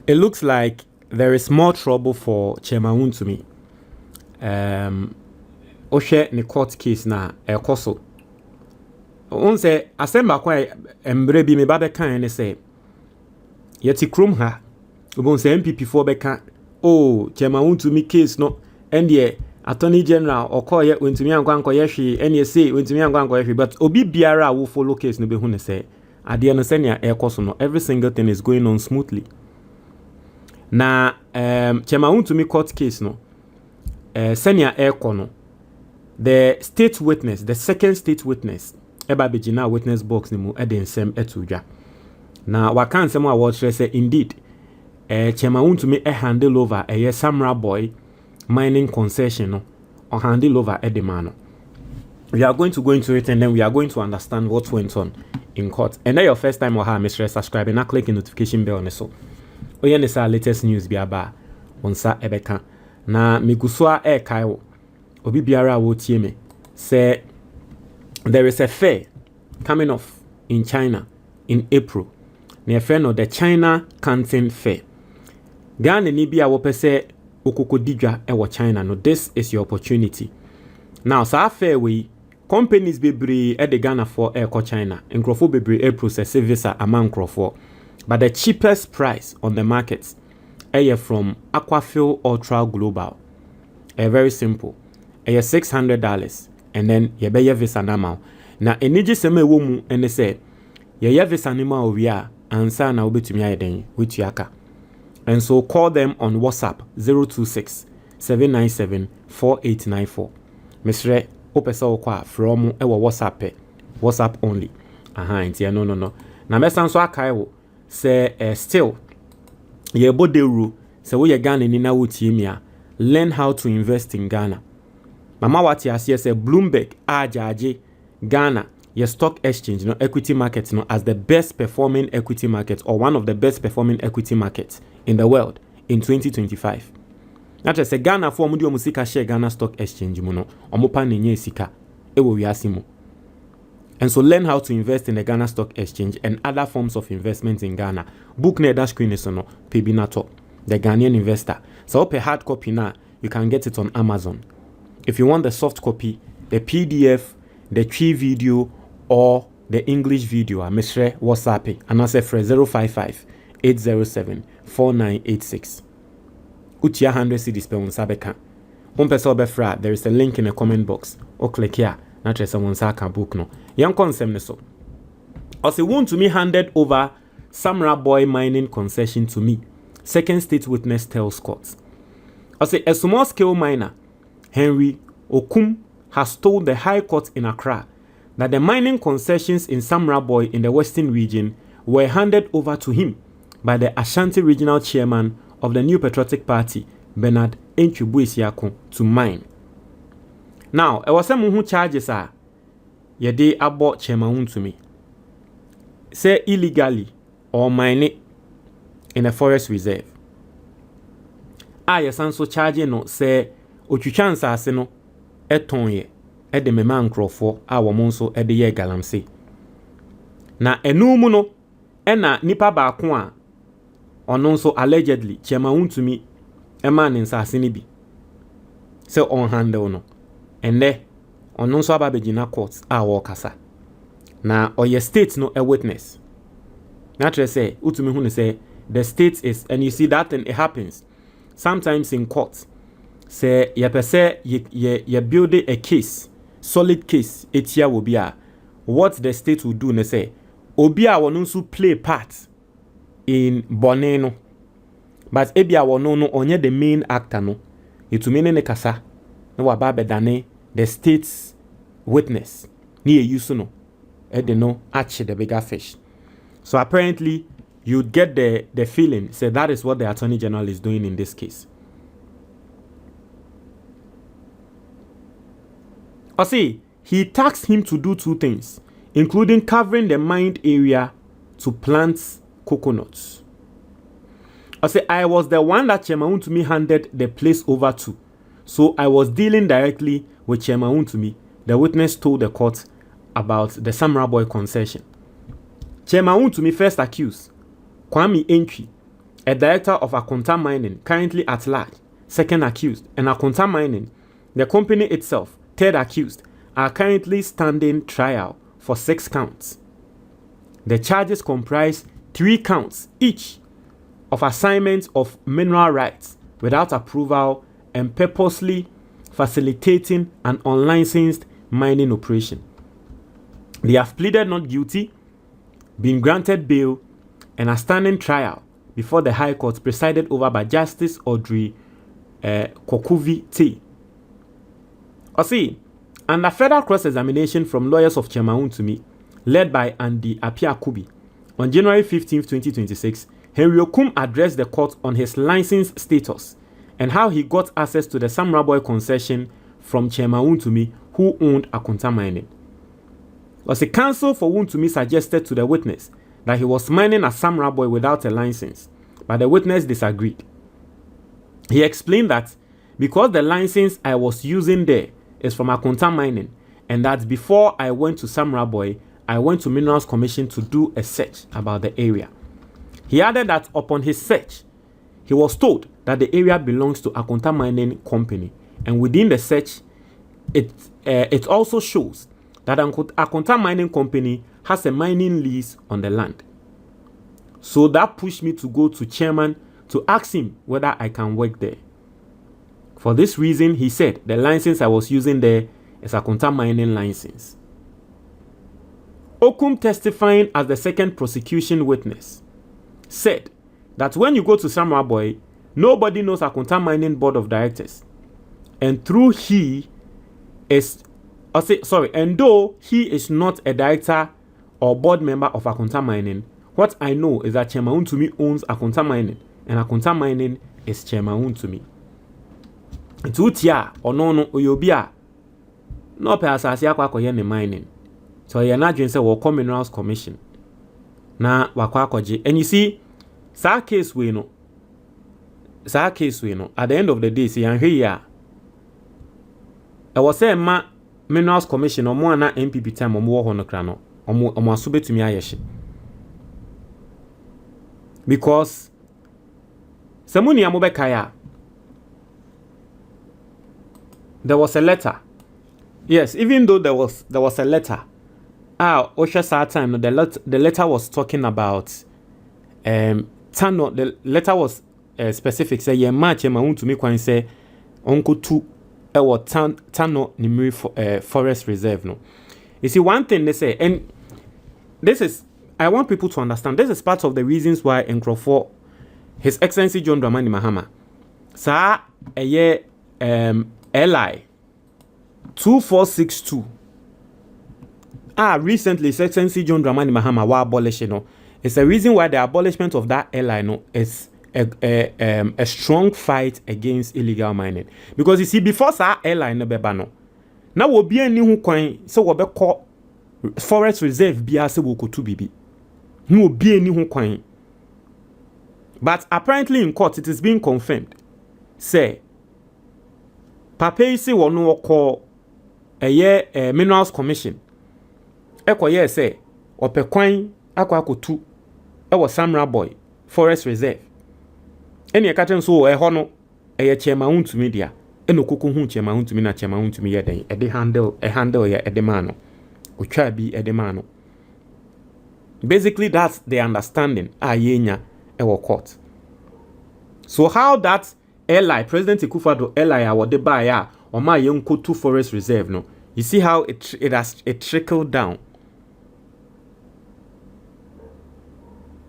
it looks like there is more trouble for Chairman Wontumi. Oshe ni court case na ekoso. On say asemba kwa embre bi me ba be kan ne say yeti krom ha obon say MPP for be kan Chairman Wontumi case no and Attorney General or call ye Wontumi ankwanko ye hwe and ye say Wontumi ankwanko ye hwe but obi biara wo follow case no be hu ne say ade no senia ekoso no every single thing is going on smoothly. Na Chairman Wontumi court case no senia ekono the state witness, the second state witness, eba begina witness box ni mu edensem etudwa. Na waka nsem a wo kire say indeed Chairman Wontumi handle over a Samurai Boy mining concession no or handle over edemano. We are going to go into it and then we are going to understand what went on in court. And then your first time or ha Mr. subscribe and click the notification bell on so. Oye ne sa latest news bi aba onsa ebeka na migusua kaiwo obi biara wo tie me say there is a fair coming off in China in April. Na fair no the China Canton Fair. Ghana ni bia wo pese okokodidwa e wo China no, this is your opportunity. Now sa fair we companies bebre e de Ghana for ko China. Nkrofo bebre e process visa among nkrofo. But the cheapest price on the market from Aquafil Ultra Global. Very simple. $600 and then you buy your visa now. Na eniji seme wo mu ene say ye visa ni ma owia ansa na obetumi ayeden with yaka. And so call them on WhatsApp 026 797 4894. Mr. Opesa okwa from WhatsApp only. Ntia no. Na mesan so akai wo say still ye boderu say we Ghana ni na wotiemia learn how to invest in Ghana. Mama wati asiye say Bloomberg ajaje Ghana your stock exchange no equity market no as the best performing equity market or one of the best performing equity markets in the world in 2025. That is say Ghana for mudi omusika share Ghana stock exchange mu no omopa nenye sika ewo wiase mu. And so learn how to invest in the Ghana Stock Exchange and other forms of investments in Ghana. Book near that screen is no Pebinato, the Ghanaian investor. So up a hard copy now, you can get it on Amazon. If you want the soft copy, the PDF, the tree video, or the English video, I Mr. WhatsApp and answer for 055 807 4986. Utia 100 cedis per unsabeka. Befra, there is a link in the comment box. Or click here. Not just someone saka book no. Young consem ne so. Ose Wontumi handed over Samurai Boy mining concession to me. Second state witness tells court. Ose a small scale miner, Henry Okum, has told the High Court in Accra that the mining concessions in Samurai Boy in the Western region were handed over to him by the Ashanti Regional Chairman of the New Patriotic Party, Bernard Enchubuisiako, to mine. Now, I was some who charges are ye day about Chairman Wontumi. Say illegally or mine it in a forest reserve. Yes, and so charging no say Ochuchansa aseno etonye e de mema nkrofo a wo monso e de ye galamse. Na enu mu no e na nipa baako a ono nso allegedly Chairman Wontumi e ma ne nsase ne bi. Say on handle no. And there, on non so ababejina courts a kasa. Na oye state no a witness. Naturally say, utumi hune say the state is, and you see that and it happens sometimes in court. Say ye per se ye build a case, solid case. Etia will be a what the state will do. Ne say obia wonunsu play part in Boneno, but ebia wono no onye the main actor no. Itumine ne kasa. No wababe dane the state's witness near you no no actually the bigger fish. So apparently you get the feeling say that is what the Attorney General is doing in this case. Or see, he tasked him to do two things, including covering the mined area to plant coconuts. I say I was the one that Chairman Wontumi handed the place over to. So I was dealing directly with Chairman Wontumi. The witness told the court about the Samurai Boy concession. Chairman Wontumi first accused Kwame Entry a director of Akonta Mining, currently at large, second accused, and Akonta Mining, the company itself, third accused, are currently standing trial for 6 counts. The charges comprise 3 counts each of assignment of mineral rights without approval and purposely facilitating an unlicensed mining operation. They have pleaded not guilty, been granted bail, and are standing trial before the High Court presided over by Justice Audrey Kokuvi T. Under further cross-examination from lawyers of Chairman Wontumi, led by Andy Apia-Kubi, on January 15, 2026, Henry Okum addressed the court on his license status and how he got access to the Samraboy concession from Chairman Wontumi, who owned Akonta Mining. The counsel for Wontumi suggested to the witness that he was mining at Samraboy without a license, but the witness disagreed. He explained that because the license I was using there is from Akonta Mining, and that before I went to Samraboy, I went to Minerals Commission to do a search about the area. He added that upon his search, he was told that the area belongs to Akonta Mining Company, and within the search, it also shows that Akonta Mining Company has a mining lease on the land. So that pushed me to go to Chairman to ask him whether I can work there. For this reason, he said the license I was using there is Akonta Mining license. Okum, testifying as the second prosecution witness, said that when you go to Samraboy, nobody knows Akonta Mining Board of Directors. And though he is not a director or board member of Akonta Mining, what I know is that Chairman Wontumi owns Akonta Mining, and Akonta Mining is Chairman Wontumi. Tutia ono oyobia no pe asase akwa akoye ne mining. So ye na dwen say wo Minerals Commission na wakwa akoje. And you see, sa case we no at the end of the day say yanhwe ya e was say ma Minerals Commission omo ana MPP time omo wo ho no kra no omo aso betumi ayehye, because samuni amobekaya there was a letter. Yes, even though there was a letter. Time the letter was talking about Tano. The letter was specific. Say ye match Chairman Wontumi kwan say onko tu Tano Nimiri forest reserve no. You see, one thing they say, and this is, I want people to understand, this is part of the reasons why Nkrofo, His Excellency John Dramani Mahama, sa eye LI 2462. Recently, His Excellency John Dramani Mahama wa abolish, it's a reason why the abolishment of that LI is a strong fight against illegal mining. Because you see, before that LI no beba no, now will be any who coin so we be call forest reserve be as we could to bibi. No be any who coin. But apparently in court it is being confirmed. Say, Papa isi wonu call a Minerals Commission. Eko ye say ope kwan akwakotu e wo Samraboy forest reserve. Eni ekaten so e ho no e Chairman Wontumi dia eno koko hu Chairman Wontumi na Chairman Wontumi ye den e de handle ye e de ma no otwa bi e de ma no. Basically that's the understanding ayenya e wo court. So how that LI President Akufo-Addo LI awode ba ya o ma ye nkotu forest reserve no, you see how it trickled down.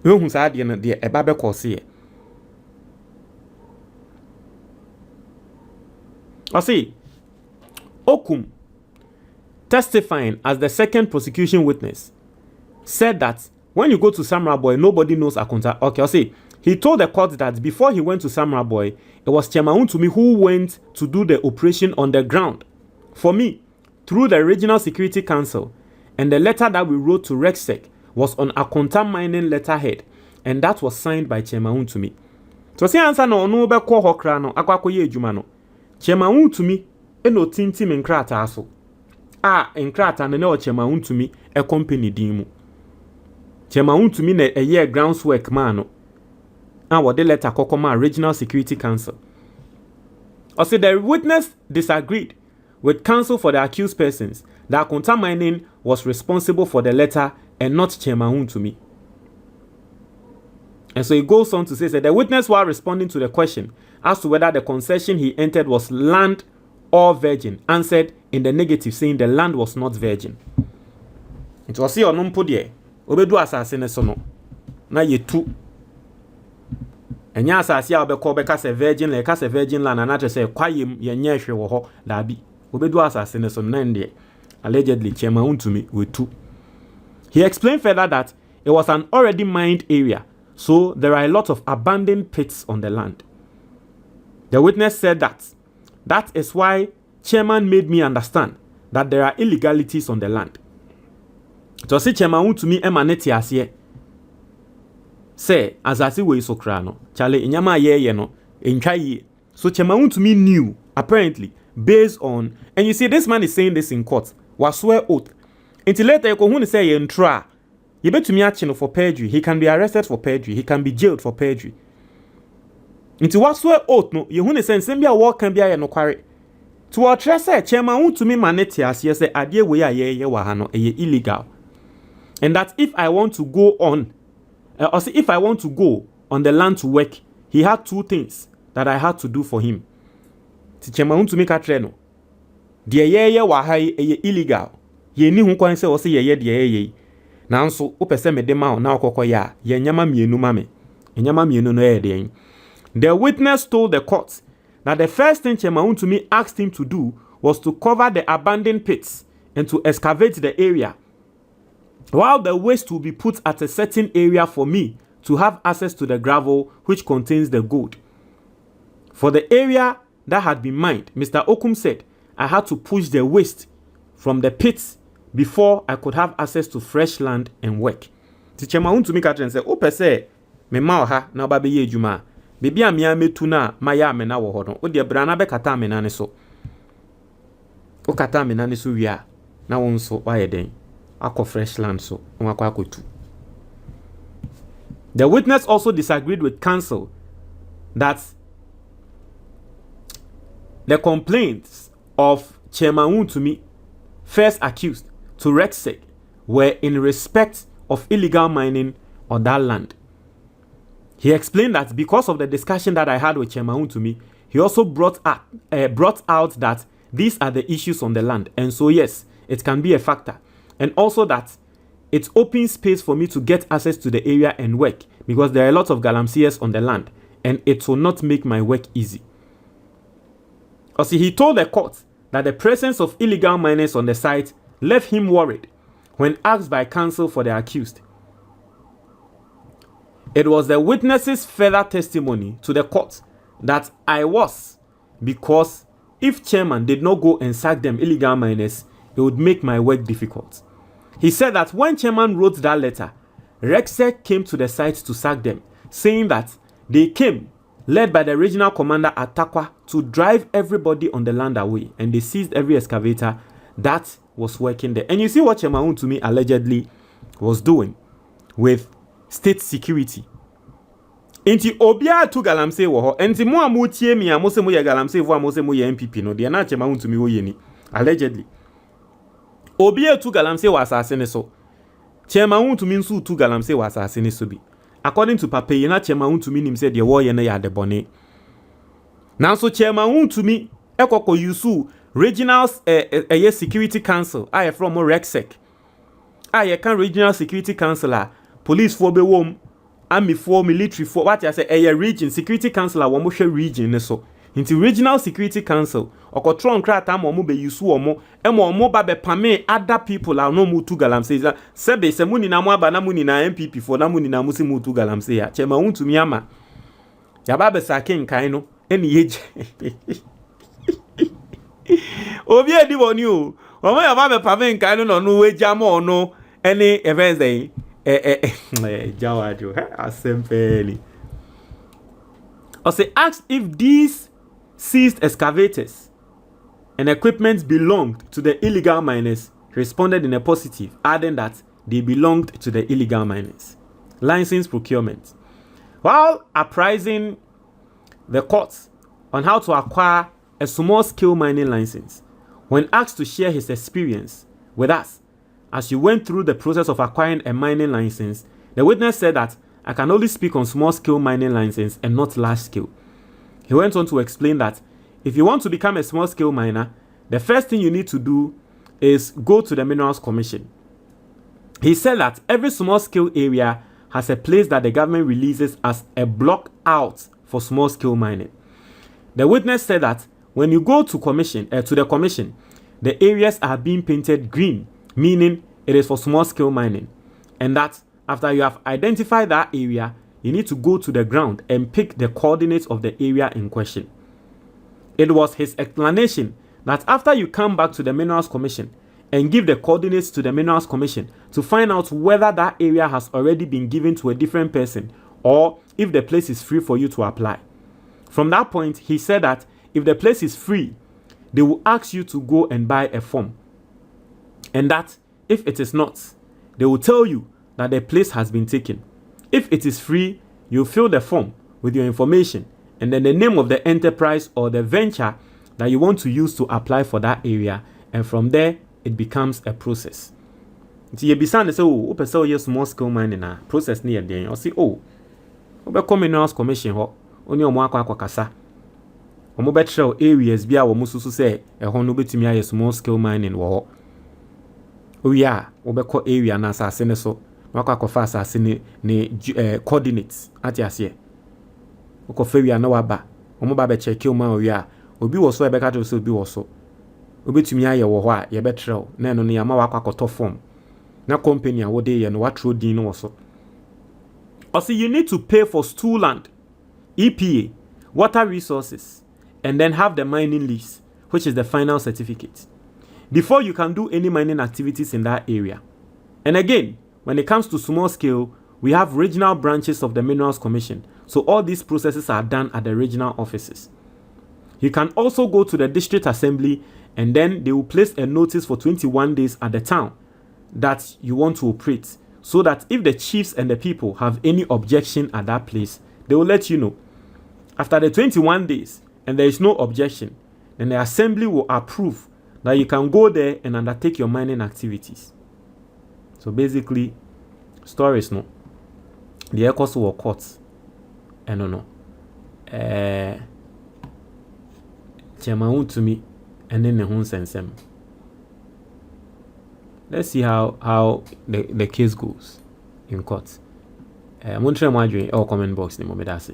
Who said the Ebabe Corsi? I see Okum, testifying as the second prosecution witness, said that when you go to Samraboy, nobody knows Akonta. Okay, I see. He told the court that before he went to Samraboy, it was Chairman Wontumi who went to do the operation on the ground for me through the Regional Security Council, and the letter that we wrote to RECSEC was on Akonta Mining letterhead, and that was signed by Chairman Wontumi. So say answer no be ko hokra no akwakoye adwuma no. Chairman Wontumi eno tintim nkrata aso. Nkrata no na Chairman Wontumi e company din mu. Chairman Wontumi na eye grounds work man no. what the letter kokoma Regional Security Council. Or say the witness disagreed with counsel for the accused persons that Akonta Mining was responsible for the letter and not Chairman Wontumi. And so he goes on to say that the witness, while responding to the question as to whether the concession he entered was land or virgin, answered in the negative, saying the land was not virgin. It was here on Podie, Obedu assassin sono. Na ye two. And ya assassin obeko beka se virgin, like a virgin land, and not say kwayim ye nyehwe wo ho dabi. Obedu assassin sono nende. Allegedly, Chairman Wontumi with two. He explained further that it was an already mined area, so there are a lot of abandoned pits on the land. The witness said that is why Chairman made me understand that there are illegalities on the land. So see Chairman Wontumi emaneti asye. Say azasi we so kra no. Chale inyama ye no entwa ye. So Chairman Wontumi knew apparently based on, and you see this man is saying this in court. Was swear oath. Until later you can say you entra. You bet to me action for perjury. He can be arrested for perjury. He can be jailed for perjury. Until what swear oath no, you want to send a walk can be a no quarry. To our say Chairman Wontumi maneti as yes say adie we ye wahano illegal. And that if I want to go on, or see if I want to go on the land to work, he had two things that I had to do for him. To Chairman Wontumi katre no. Die ye wahai illegal. Ye ni hu kwan se o se ye die. Nanso wo pese me de ma na okoko ya ye nyama mienu mame. Nyama mienu no ye den. The witness told the court that the first thing Chairman Wontumi asked him to do was to cover the abandoned pits and to excavate the area, while the waste will be put at a certain area for me to have access to the gravel which contains the gold. For the area that had been mined, Mr. Okum said, I had to push the waste from the pits before I could have access to fresh land and work. Chairman Wontumi Catherine said, "O se me ma ha na ba be ye adwuma. Bibi a me ametu na ma ya me na wo ho no. O de bra na be kata me na ne so. O kata me na ne so wia na won so wa ye den. Akọ fresh land so. O akọ akotu." The witness also disagreed with counsel that the complaints of Chairman Wontumi, first accused, to Rexec were in respect of illegal mining on that land. He explained that because of the discussion that I had with Chairman Wontumi, he also brought out that these are the issues on the land. And so yes, it can be a factor. And also that it's open space for me to get access to the area and work because there are a lot of galamsees on the land and it will not make my work easy. Also, he told the court that the presence of illegal miners on the site left him worried when asked by counsel for the accused. It was the witness's further testimony to the court that I was, because if Chairman did not go and sack them illegal miners, it would make my work difficult. He said that when Chairman wrote that letter, Rexec came to the site to sack them, saying that they came led by the regional commander at Takwa to drive everybody on the land away, and they seized every excavator that was working there. And you see what Chairman Wontumi allegedly was doing with state security. Enti obia tu galamsey wo ho. Enti mo amutie mi amose mo ye galamsey vo amose mo ye MPP no de na Chairman Wontumi wo ye ni allegedly. Obia tu galamsey wa asase ne so. Chairman Wontumi nso tu galamsey wa asase ne so bi. According to Papa Yena, Chairman Wontumi nim said the war ye na ya de bone. Now so Chairman Wontumi ekoko yusu regional security council aye from Rexec. Aye kan regional security councilor, police for be wom, army for military for what I say a region security councilor wo mo hwe region ne so. Into regional security council okotron krata mo mo be yusu omo e mo ba be pame other people are no mutu galamsey sebe se muni na mo aba na muni na MPP for na muni na musi mutu galamsey ya Chairman Wontumi ama ya ba be sakin kan no eni yeje obi edi boni o mo ya ba be pame kan no no we jamo no eni events dey jawajo asempeli. Also asked if these seized excavators and equipment belonged to the illegal miners, responded in a positive, adding that they belonged to the illegal miners. License procurement. While apprising the courts on how to acquire a small-scale mining license, when asked to share his experience with us as he went through the process of acquiring a mining license, the witness said that I can only speak on small-scale mining license and not large-scale. He went on to explain that if you want to become a small-scale miner, the first thing you need to do is go to the Minerals Commission. He said that every small-scale area has a place that the government releases as a block out for small-scale mining. The witness said that when you go to the commission, the areas are being painted green, meaning it is for small-scale mining, and that after you have identified that area, you need to go to the ground and pick the coordinates of the area in question. It was his explanation that after you come back to the Minerals Commission and give the coordinates to the Minerals Commission to find out whether that area has already been given to a different person or if the place is free for you to apply. From that point, he said that if the place is free, they will ask you to go and buy a form. And that if it is not, they will tell you that the place has been taken. If it is free, you fill the form with your information and then the name of the enterprise or the venture that you want to use to apply for that area, and from there it becomes a process. Nti ye bisa ne say o pese o yes small scale mining na process ne ye den o say o be Minerals Commission ho oni omo akwa kasa omo be trail areas bia wo mususu say ho no betumi aye small scale mining wo ho o ya wo be area na asase ne so wakwa fa asase ne coordinates ati ase ko fa wi na waba omo ba be check o ma o ya obi wo so e be ka to so obi wo so obetumi aye wo ho a ye be trail na eno ne ya ma wakwa koto form na company a wo de ye no watro din no wo so. Also, you need to pay for stool land, EPA, water resources, and then have the mining lease, which is the final certificate, before you can do any mining activities in that area. And again, when it comes to small scale, we have regional branches of the Minerals Commission. So all these processes are done at the regional offices. You can also go to the district assembly and then they will place a notice for 21 days at the town that you want to operate, so that if the chiefs and the people have any objection at that place, they will let you know. After the 21 days and there is no objection, then the assembly will approve that you can go there and undertake your mining activities. So basically, stories no. The EXPOSES were courts. No. Chairman Wontumi and then the Hun Sensem. Let's see how the case goes in court. I'm going to try my comment box in the moment.